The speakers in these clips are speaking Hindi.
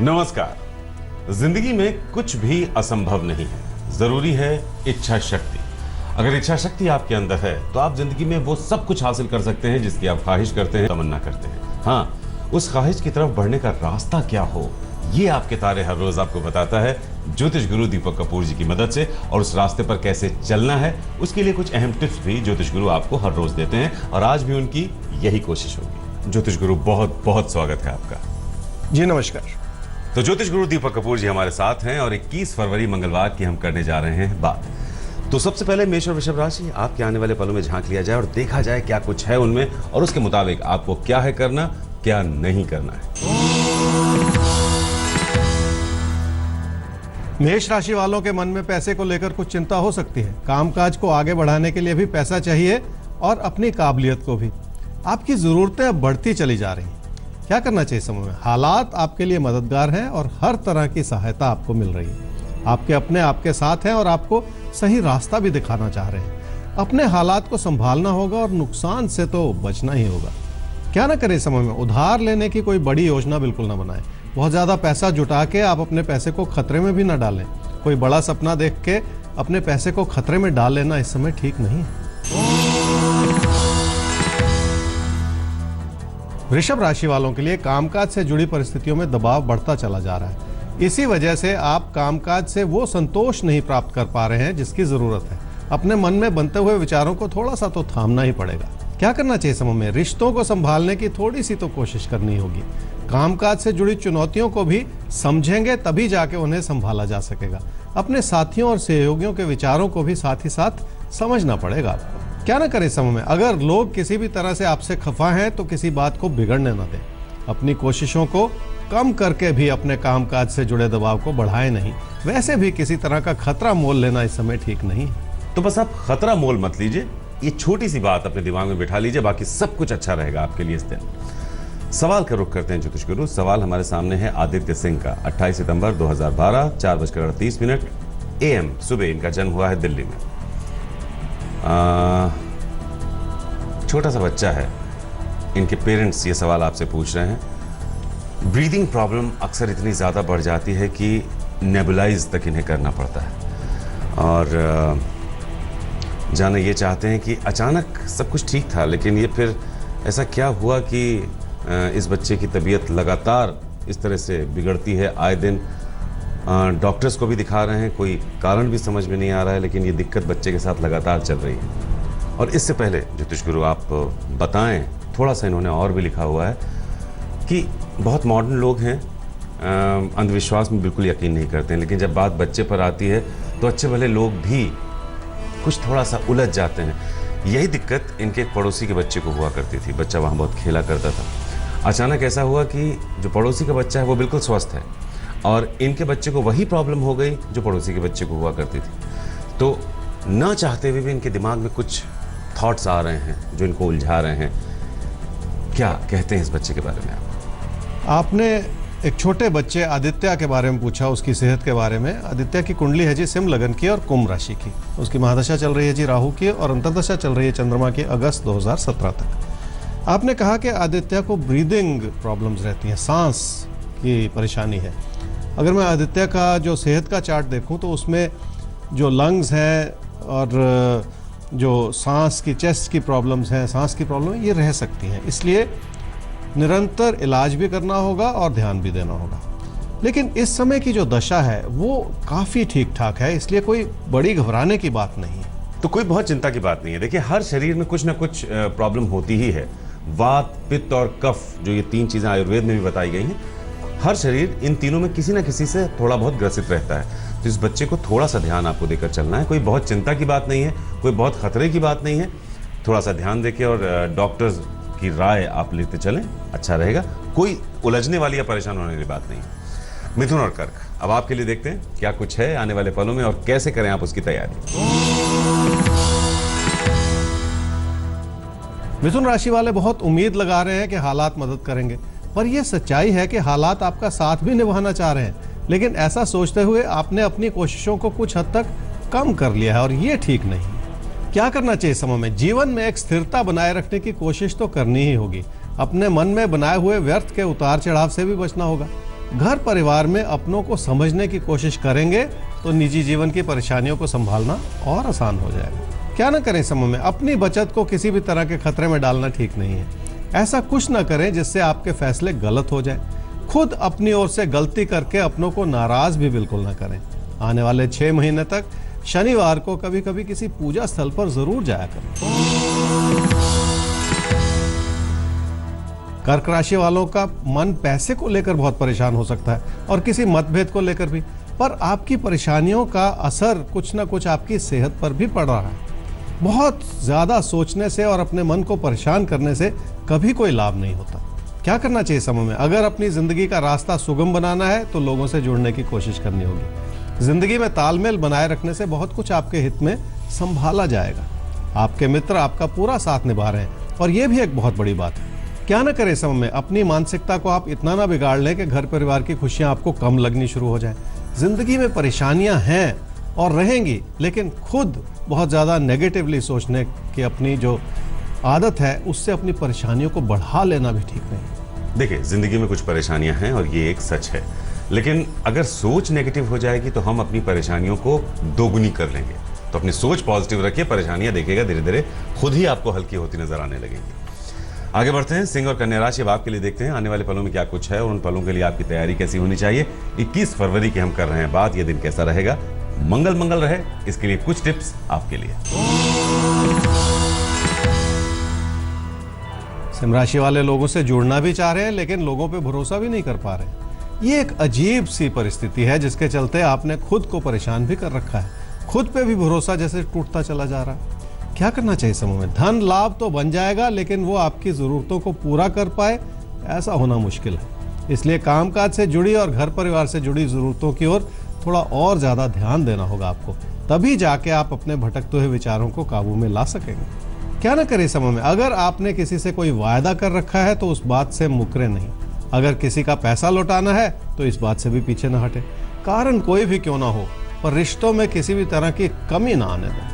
नमस्कार। जिंदगी में कुछ भी असंभव नहीं है, जरूरी है इच्छा शक्ति। अगर इच्छा शक्ति आपके अंदर है तो आप जिंदगी में वो सब कुछ हासिल कर सकते हैं जिसकी आप ख्वाहिश करते हैं, तमन्ना करते हैं। हाँ, उस ख्वाहिश की तरफ बढ़ने का रास्ता क्या हो, ये आपके तारे हर रोज आपको बताता है ज्योतिष गुरु दीपक कपूर जी की मदद से। और उस रास्ते पर कैसे चलना है उसके लिए कुछ अहम टिप्स भी ज्योतिष गुरु आपको हर रोज देते हैं, और आज भी उनकी यही कोशिश होगी। ज्योतिष गुरु, बहुत बहुत स्वागत है आपका। जी नमस्कार। तो ज्योतिष गुरु दीपक कपूर जी हमारे साथ हैं और 21 फरवरी मंगलवार की हम करने जा रहे हैं बात। तो सबसे पहले मेष और वृषभ राशि, आपके आने वाले पलों में झांक लिया जाए और देखा जाए क्या कुछ है उनमें, और उसके मुताबिक आपको क्या है करना, क्या नहीं करना है। मेष राशि वालों के मन में पैसे को लेकर कुछ चिंता हो सकती है। कामकाज को आगे बढ़ाने के लिए भी पैसा चाहिए और अपनी काबिलियत को भी। आपकी जरूरतें अब बढ़ती चली जा रही हैं। क्या करना चाहिए समय में? हालात आपके लिए मददगार हैं और हर तरह की सहायता आपको मिल रही है। आपके अपने आपके साथ हैं और आपको सही रास्ता भी दिखाना चाह रहे हैं। अपने हालात को संभालना होगा और नुकसान से तो बचना ही होगा। क्या ना करें समय में? उधार लेने की कोई बड़ी योजना बिल्कुल ना बनाएं। बहुत ज़्यादा पैसा जुटा के आप अपने पैसे को खतरे में भी ना डालें। कोई बड़ा सपना देख के अपने पैसे को खतरे में डाल लेना इस समय ठीक नहीं है। वृषभ राशि वालों के लिए कामकाज से जुड़ी परिस्थितियों में दबाव बढ़ता चला जा रहा है। इसी वजह से आप कामकाज से वो संतोष नहीं प्राप्त कर पा रहे हैं जिसकी जरूरत है। अपने मन में बनते हुए विचारों को थोड़ा सा तो थामना ही पड़ेगा। क्या करना चाहिए समय में? रिश्तों को संभालने की थोड़ी सी तो कोशिश करनी होगी। कामकाज से जुड़ी चुनौतियों को भी समझेंगे तभी जाके उन्हें संभाला जा सकेगा। अपने साथियों और सहयोगियों के विचारों को भी साथ ही साथ समझना पड़ेगा आपको। क्या ना करें समय में? अगर लोग किसी भी तरह से आपसे खफा हैं तो किसी बात को बिगड़ने ना दें। अपनी कोशिशों को कम करके भी अपने कामकाज से जुड़े दबाव को बढ़ाएं नहीं। वैसे भी किसी तरह का खतरा मोल लेना इस समय ठीक नहीं है। तो बस आप खतरा मोल मत लीजिए, ये छोटी सी बात अपने दिमाग में बिठा लीजिए, बाकी सब कुछ अच्छा रहेगा आपके लिए इस दिन। सवाल का रुख करते हैं ज्योतिष गुरु। सवाल हमारे सामने है आदित्य सिंह का। 28 सितंबर 2012 4:38 AM सुबह इनका जन्म हुआ है दिल्ली में। छोटा सा बच्चा है। इनके पेरेंट्स ये सवाल आपसे पूछ रहे हैं। ब्रीदिंग प्रॉब्लम अक्सर इतनी ज़्यादा बढ़ जाती है कि नेबुलाइज तक इन्हें करना पड़ता है, और जाना ये चाहते हैं कि अचानक सब कुछ ठीक था लेकिन ये फिर ऐसा क्या हुआ कि इस बच्चे की तबीयत लगातार इस तरह से बिगड़ती है। आए दिन डॉक्टर्स को भी दिखा रहे हैं, कोई कारण भी समझ में नहीं आ रहा है, लेकिन ये दिक्कत बच्चे के साथ लगातार चल रही है। और इससे पहले ज्योतिष गुरु आप बताएं, थोड़ा सा इन्होंने और भी लिखा हुआ है कि बहुत मॉडर्न लोग हैं, अंधविश्वास में बिल्कुल यकीन नहीं करते हैं, लेकिन जब बात बच्चे पर आती है तो अच्छे भले लोग भी कुछ थोड़ा सा उलझ जाते हैं। यही दिक्कत इनके एक पड़ोसी के बच्चे को हुआ करती थी। बच्चा वहाँ बहुत खेला करता था। अचानक ऐसा हुआ कि जो पड़ोसी का बच्चा है वो बिल्कुल स्वस्थ है और इनके बच्चे को वही प्रॉब्लम हो गई जो पड़ोसी के बच्चे को हुआ करती थी। तो न चाहते हुए भी इनके दिमाग में कुछ थॉट्स आ रहे हैं जो इनको उलझा रहे हैं। क्या कहते हैं इस बच्चे के बारे में आप? आपने एक छोटे बच्चे आदित्य के बारे में पूछा, उसकी सेहत के बारे में। आदित्य की कुंडली है जी सिंह लगन की और कुंभ राशि की। उसकी महादशा चल रही है जी राहु की और अंतर्दशा चल रही है चंद्रमा की अगस्त 2017 तक। आपने कहा कि आदित्य को ब्रीदिंग प्रॉब्लम्स रहती हैं, सांस की परेशानी है। अगर मैं आदित्य का जो सेहत का चार्ट देखूं तो उसमें जो लंग्स हैं और जो सांस की चेस्ट की प्रॉब्लम्स हैं, सांस की प्रॉब्लम, ये रह सकती हैं। इसलिए निरंतर इलाज भी करना होगा और ध्यान भी देना होगा। लेकिन इस समय की जो दशा है वो काफ़ी ठीक ठाक है, इसलिए कोई बड़ी घबराने की बात नहीं है। तो कोई बहुत चिंता की बात नहीं है। देखिए, हर शरीर में कुछ ना कुछ प्रॉब्लम होती ही है। वात, पित्त और कफ, जो ये 3 चीज़ें आयुर्वेद में भी बताई गई हैं, हर शरीर इन तीनों में किसी न किसी से थोड़ा बहुत ग्रसित रहता है। तो इस बच्चे को थोड़ा सा ध्यान आपको देकर चलना है। कोई बहुत चिंता की बात नहीं है, कोई बहुत खतरे की बात नहीं है। थोड़ा सा ध्यान देके और डॉक्टर्स की राय आप लेते चलें, अच्छा रहेगा। कोई उलझने वाली या परेशान होने वाली बात नहीं है। मिथुन और कर्क, अब आपके लिए देखते हैं क्या कुछ है आने वाले पलों में और कैसे करें आप उसकी तैयारी। मिथुन राशि वाले बहुत उम्मीद लगा रहे हैं कि हालात मदद करेंगे, पर यह सच्चाई है कि हालात आपका साथ भी निभाना चाह रहे हैं। लेकिन ऐसा सोचते हुए आपने अपनी कोशिशों को कुछ हद तक कम कर लिया है और ये ठीक नहीं। क्या करना चाहिए समय में? जीवन में एक स्थिरता बनाए रखने की कोशिश तो करनी ही होगी। अपने मन में बनाए हुए व्यर्थ के उतार चढ़ाव से भी बचना होगा। घर परिवार में अपनों को समझने की कोशिश करेंगे तो निजी जीवन की परेशानियों को संभालना और आसान हो जाएगा। क्या ना करें इस समय में, अपनी बचत को किसी भी तरह के खतरे में डालना ठीक नहीं है। ऐसा कुछ ना करें जिससे आपके फैसले गलत हो जाएं। खुद अपनी ओर से गलती करके अपनों को नाराज भी बिल्कुल ना करें। आने वाले 6 महीने तक शनिवार को कभी कभी किसी पूजा स्थल पर जरूर जाया करें। कर्क राशि वालों का मन पैसे को लेकर बहुत परेशान हो सकता है और किसी मतभेद को लेकर भी, पर आपकी परेशानियों का असर कुछ ना कुछ आपकी सेहत पर भी पड़ रहा है। बहुत ज्यादा सोचने से और अपने मन को परेशान करने से कभी कोई लाभ नहीं होता। क्या करना चाहिए समय में? अगर अपनी जिंदगी का रास्ता सुगम बनाना है तो लोगों से जुड़ने की कोशिश करनी होगी। जिंदगी में तालमेल बनाए रखने से बहुत कुछ आपके हित में संभाला जाएगा। आपके मित्र आपका पूरा साथ निभा रहे हैं और यह भी एक बहुत बड़ी बात है। क्या ना करें समय में, अपनी मानसिकता को आप इतना ना बिगाड़ लें कि घर परिवार की खुशियां आपको कम लगनी शुरू हो जाएं। जिंदगी में परेशानियां हैं और रहेंगी, लेकिन खुद बहुत ज़्यादा नेगेटिवली सोचने की अपनी जो आदत है उससे अपनी परेशानियों को बढ़ा लेना भी ठीक नहीं। देखिए, जिंदगी में कुछ परेशानियां हैं और ये एक सच है, लेकिन अगर सोच नेगेटिव हो जाएगी तो हम अपनी परेशानियों को दोगुनी कर लेंगे। तो अपनी सोच पॉजिटिव रखिए, परेशानियां देखिएगा धीरे धीरे खुद ही आपको हल्की होती नजर आने लगेंगी। आगे बढ़ते हैं, सिंह और कन्या राशि अब आपके लिए देखते हैं आने वाले पलों में क्या कुछ है और उन पलों के लिए आपकी तैयारी कैसी होनी चाहिए। 21 फरवरी की हम कर रहे हैं बात, ये दिन कैसा रहेगा। मंगल मंगल रहे, इसके लिए कुछ टिप्स आपके लिए। सिंह राशि वाले लोगों से जुड़ना भी चाह रहे हैं लेकिन लोगों पे भरोसा भी नहीं कर पा रहे। ये एक अजीब सी परिस्थिति है जिसके चलते आपने खुद को परेशान भी कर रखा है। खुद पे भी भरोसा जैसे टूटता चला जा रहा है। क्या करना चाहिए समूह में? धन लाभ तो बन जाएगा लेकिन वो आपकी जरूरतों को पूरा कर पाए ऐसा होना मुश्किल है। इसलिए कामकाज से जुड़ी और घर परिवार से जुड़ी जरूरतों की ओर थोड़ा और ज्यादा ध्यान देना होगा आपको, तभी जाके आप अपने भटकते हुए विचारों को काबू में ला सकेंगे। क्या ना करें समय में, अगर आपने किसी से कोई वायदा कर रखा है तो उस बात से मुकरे नहीं। अगर किसी का पैसा लौटाना है तो इस बात से भी पीछे न हटे, कारण कोई भी क्यों ना हो, पर रिश्तों में किसी भी तरह की कमी ना आने दें।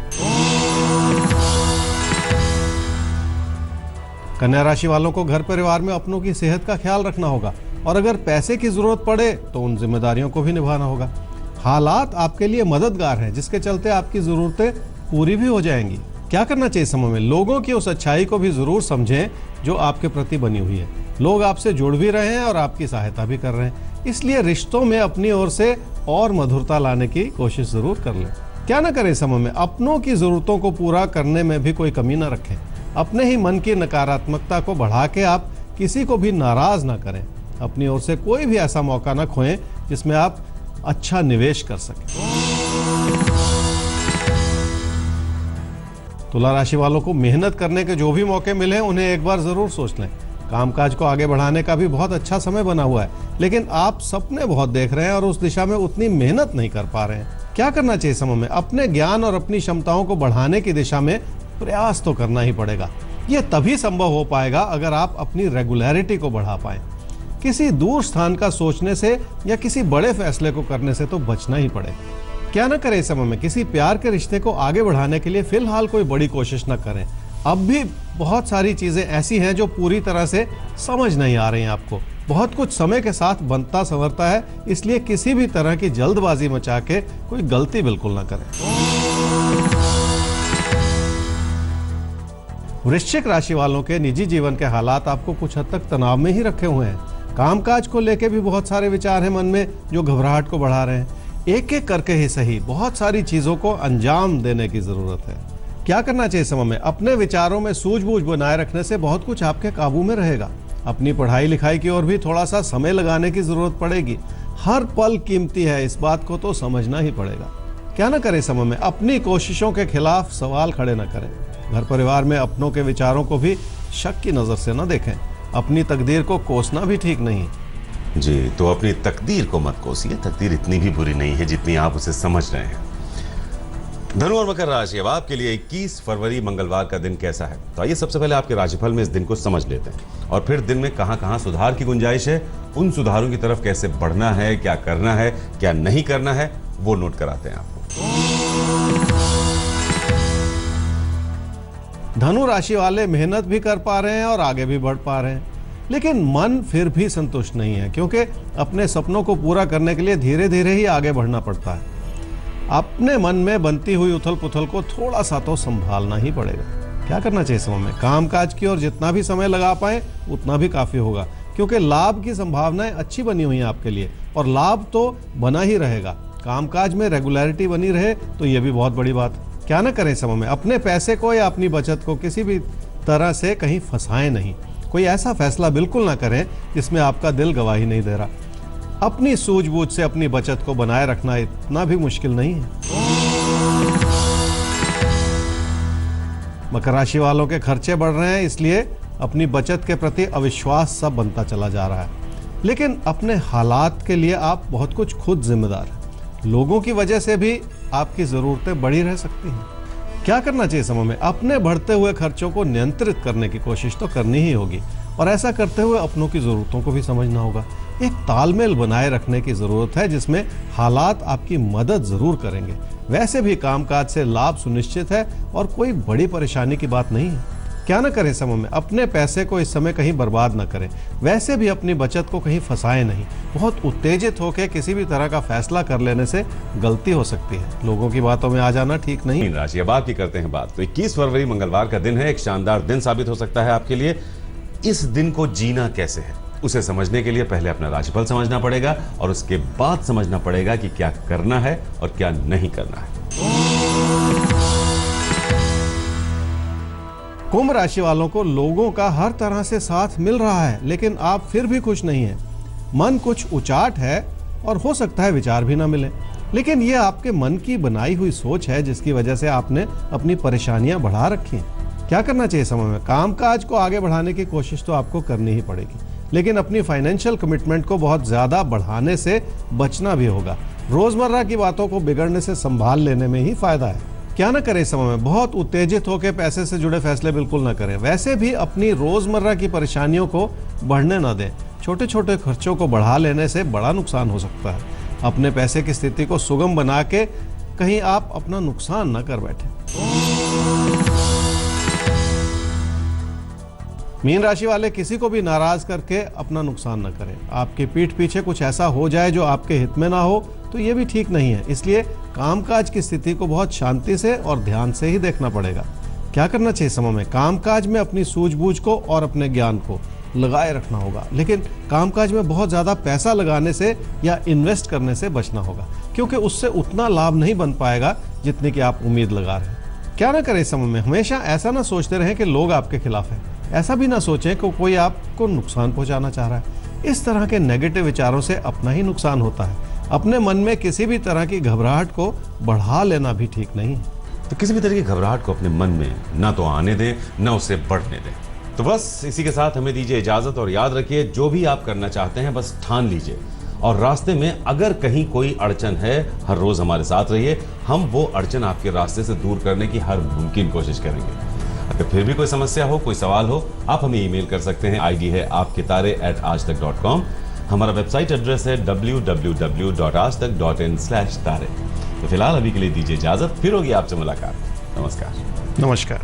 कन्या राशि वालों को घर परिवार में अपनों की सेहत का ख्याल रखना होगा और अगर पैसे की जरूरत पड़े तो उन जिम्मेदारियों को भी निभाना होगा। हालात आपके लिए मददगार हैं जिसके चलते आपकी जरूरतें पूरी भी हो जाएंगी। क्या करना चाहिए समय में? लोगों की उस अच्छाई को भी जरूर समझें जो आपके प्रति बनी हुई है। लोग आपसे जुड़ भी रहे हैं और आपकी सहायता भी कर रहे हैं, इसलिए रिश्तों में अपनी ओर से और मधुरता लाने की कोशिश जरूर कर लें। क्या ना करें समय में? अपनों की जरूरतों को पूरा करने में भी कोई कमी ना रखें। अपने ही मन की नकारात्मकता को बढ़ा के आप किसी को भी नाराज ना करें। अपनी ओर से कोई भी ऐसा मौका ना खोएं जिसमें आप अच्छा निवेश कर सकें। तुला राशि वालों को मेहनत करने के जो भी मौके मिले उन्हें एक बार जरूर सोच लें। कामकाज को आगे बढ़ाने का भी बहुत अच्छा समय बना हुआ है, लेकिन आप सपने बहुत देख रहे हैं और उस दिशा में उतनी मेहनत नहीं कर पा रहे हैं। क्या करना चाहिए समय में? अपने ज्ञान और अपनी क्षमताओं को बढ़ाने की दिशा में प्रयास तो करना ही पड़ेगा। यह तभी संभव हो पाएगा अगर आप अपनी रेगुलरिटी को बढ़ा पाएं। किसी दूर स्थान का सोचने से या किसी बड़े फैसले को करने से तो बचना ही पड़ेगा। क्या ना करें इस समय में? किसी प्यार के रिश्ते को आगे बढ़ाने के लिए फिलहाल कोई बड़ी कोशिश ना करें। अब भी बहुत सारी चीजें ऐसी हैं जो पूरी तरह से समझ नहीं आ रही हैं आपको। बहुत कुछ समय के साथ बनता संवरता है, इसलिए किसी भी तरह की जल्दबाजी मचा के कोई गलती बिल्कुल ना करें। वृश्चिक राशि वालों के निजी जीवन के हालात आपको कुछ हद तक तनाव में ही रखे हुए हैं। कामकाज को लेके भी बहुत सारे विचार हैं मन में जो घबराहट को बढ़ा रहे हैं। एक एक करके ही सही बहुत सारी चीजों को अंजाम देने की जरूरत है। क्या करना चाहिए समय में? अपने विचारों में सूझबूझ बनाए रखने से बहुत कुछ आपके काबू में रहेगा। अपनी पढ़ाई लिखाई की ओर भी थोड़ा सा समय लगाने की जरूरत पड़ेगी। हर पल कीमती है, इस बात को तो समझना ही पड़ेगा। क्या ना करें समय में? अपनी कोशिशों के खिलाफ सवाल खड़े न करें। घर परिवार में अपनों के विचारों को भी शक की नजर से न देखें। अपनी तकदीर को कोसना भी ठीक नहीं। जी, तो अपनी तकदीर को मत कोसिए। तकदीर इतनी भी बुरी नहीं है जितनी आप उसे समझ रहे हैं। धनु और मकर राशि, अब आपके लिए 21 फरवरी मंगलवार का दिन कैसा है? तो आइए सबसे पहले आपके राशिफल में इस दिन को समझ लेते हैं और फिर दिन में कहां-कहां सुधार की गुंजाइश है, उन सुधारों की तरफ कैसे बढ़ना है, क्या करना है, क्या नहीं करना है, वो नोट कराते हैं आपको। धनु राशि वाले मेहनत भी कर पा रहे हैं और आगे भी बढ़ पा रहे हैं। लेकिन मन फिर भी संतुष्ट नहीं है, क्योंकि अपने सपनों को पूरा करने के लिए धीरे धीरे ही आगे बढ़ना पड़ता है। अपने मन में बनती हुई उथल पुथल को थोड़ा सा तो संभालना ही पड़ेगा। क्या करना चाहिए समय में? कामकाज की ओर जितना भी समय लगा पाए उतना भी काफ़ी होगा, क्योंकि लाभ की संभावनाएं अच्छी बनी हुई हैं आपके लिए, और लाभ तो बना ही रहेगा। कामकाज में रेगुलरिटी बनी रहे तो ये भी बहुत बड़ी बात है। क्या ना करें समय में? अपने पैसे को या अपनी बचत को किसी भी तरह से कहीं फंसाएं नहीं। कोई ऐसा फैसला बिल्कुल ना करें जिसमें आपका दिल गवाही नहीं दे रहा। अपनी सूझबूझ से अपनी बचत को बनाए रखना इतना भी मुश्किल नहीं है। मकर राशि वालों के खर्चे बढ़ रहे हैं, इसलिए अपनी बचत के प्रति अविश्वास सा बनता चला जा रहा है। लेकिन अपने हालात के लिए आप बहुत कुछ खुद जिम्मेदार हैं। लोगों की वजह से भी आपकी ज़रूरतें बढ़ी रह सकती हैं। क्या करना चाहिए समय में? अपने बढ़ते हुए खर्चों को नियंत्रित करने की कोशिश तो करनी ही होगी, और ऐसा करते हुए अपनों की ज़रूरतों को भी समझना होगा। एक तालमेल बनाए रखने की ज़रूरत है, जिसमें हालात आपकी मदद ज़रूर करेंगे। वैसे भी कामकाज से लाभ सुनिश्चित है और कोई बड़ी परेशानी की बात नहीं है। क्या ना करें समय में? अपने पैसे को इस समय कहीं बर्बाद ना करें। वैसे भी अपनी बचत को कहीं फंसाएं नहीं। बहुत उत्तेजित होकर किसी भी तरह का फैसला कर लेने से गलती हो सकती है। लोगों की बातों में आ जाना ठीक नहीं। मीन राशि, अब आपकी करते हैं बात। तो 21 फरवरी मंगलवार का दिन है, एक शानदार दिन साबित हो सकता है आपके लिए। इस दिन को जीना कैसे है, उसे समझने के लिए पहले अपना राशिफल समझना पड़ेगा, और उसके बाद समझना पड़ेगा कि क्या करना है और क्या नहीं करना है। कुंभ राशि वालों को लोगों का हर तरह से साथ मिल रहा है, लेकिन आप फिर भी खुश नहीं हैं। मन कुछ उचाट है और हो सकता है विचार भी ना मिले, लेकिन ये आपके मन की बनाई हुई सोच है, जिसकी वजह से आपने अपनी परेशानियां बढ़ा रखी हैं। क्या करना चाहिए समय में? कामकाज को आगे बढ़ाने की कोशिश तो आपको करनी ही पड़ेगी, लेकिन अपनी फाइनेंशियल कमिटमेंट को बहुत ज़्यादा बढ़ाने से बचना भी होगा। रोज़मर्रा की बातों को बिगड़ने से संभाल लेने में ही फायदा है। क्या ना करें समय में? बहुत उत्तेजित होकर पैसे से जुड़े फैसले बिल्कुल ना करें। वैसे भी अपनी रोज़मर्रा की परेशानियों को बढ़ने ना दें। छोटे छोटे खर्चों को बढ़ा लेने से बड़ा नुकसान हो सकता है। अपने पैसे की स्थिति को सुगम बना के कहीं आप अपना नुकसान ना कर बैठे। मीन राशि वाले किसी को भी नाराज करके अपना नुकसान न करें। आपके पीठ पीछे कुछ ऐसा हो जाए जो आपके हित में ना हो तो ये भी ठीक नहीं है। इसलिए कामकाज की स्थिति को बहुत शांति से और ध्यान से ही देखना पड़ेगा। क्या करना चाहिए समय में? कामकाज में अपनी सूझबूझ को और अपने ज्ञान को लगाए रखना होगा, लेकिन कामकाज में बहुत ज़्यादा पैसा लगाने से या इन्वेस्ट करने से बचना होगा, क्योंकि उससे उतना लाभ नहीं बन पाएगा जितने की आप उम्मीद लगा रहे हैं। क्या ना करें समय में? हमेशा ऐसा ना सोचते रहें कि लोग आपके खिलाफ हैं। ऐसा भी ना सोचें कि कोई आपको नुकसान पहुंचाना चाह रहा है। इस तरह के नेगेटिव विचारों से अपना ही नुकसान होता है। अपने मन में किसी भी तरह की घबराहट को बढ़ा लेना भी ठीक नहीं है। तो किसी भी तरह की घबराहट को अपने मन में ना तो आने दें, ना उसे बढ़ने दें। तो बस इसी के साथ हमें दीजिए इजाजत, और याद रखिए जो भी आप करना चाहते हैं बस ठान लीजिए, और रास्ते में अगर कहीं कोई अड़चन है, हर रोज हमारे साथ रहिए। हम वो अड़चन आपके रास्ते से दूर करने की हर मुमकिन कोशिश करेंगे। अगर फिर भी कोई समस्या हो, कोई सवाल हो, आप हमें ईमेल कर सकते हैं। आईडी है आपकेतारे@aajtak.com। हमारा वेबसाइट एड्रेस है www.aajtak.in/तारे। तो फिलहाल अभी के लिए दीजिए इजाजत, फिर होगी आपसे मुलाकात। नमस्कार। नमस्कार।